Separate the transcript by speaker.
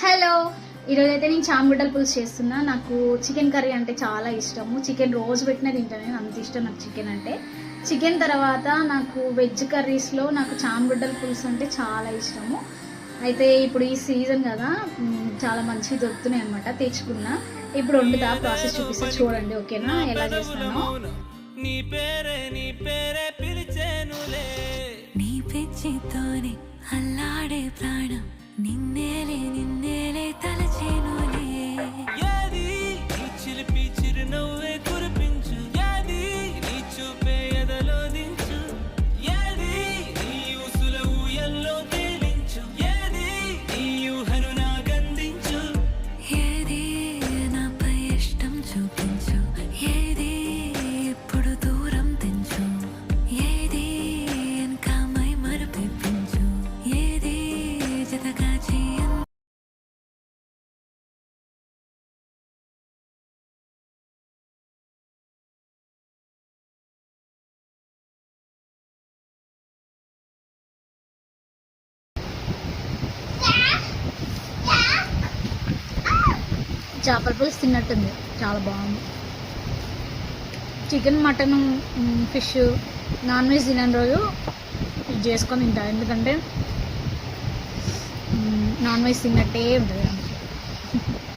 Speaker 1: Hello, ఈరోజైతే నేను చామగడ్డల పులుసు చేస్తున్నా. నాకు చికెన్ కర్రీ అంటే చాలా ఇష్టము. చికెన్ రోజు పెట్టినా తింటాను, అంత ఇష్టం నాకు చికెన్ అంటే. చికెన్ తర్వాత నాకు వెజ్ కర్రీస్లో నాకు చామగడ్డల పులుసు అంటే చాలా ఇష్టము. అయితే ఇప్పుడు ఈ సీజన్ కదా, చాలా మంచిగా దొరుకుతున్నాయి అనమాట. తెచ్చుకున్నా. ఇప్పుడు వండుతా, ప్రాసెస్ చూపిస్తా చూడండి. ఓకేనా, ఎలా చేస్తానో. నీ పేరే పిలిచేనులే, నీ పెంచితోనే అల్లాడే ప్రాణం, నిన్నేలే తలచేనులే. యాది నీ చిలిపి చిరునవ్వే కురిపించు, యాది నీ చూపే ఎదలో దించు, యాది నీ ఊసుల ఊయల్లో తేలించు, యాది నీ ఊహను నాకందించు, ఏది నాపై ఇష్టం చూపించు, ఏది ఎప్పుడు దూరం తెంచు, ఏది ఇంకా మై మరపించు, ఏది జతగా చేయ. చేపల పులుసు తిన్నట్టుంది, చాలా బాగుంది. Chicken, mutton, fish, non veg తినని రోజు ఇది చేసుకొని తింటా. ఎందుకంటే నాన్ వెజ్ తిన్నట్టే ఉంటుంది.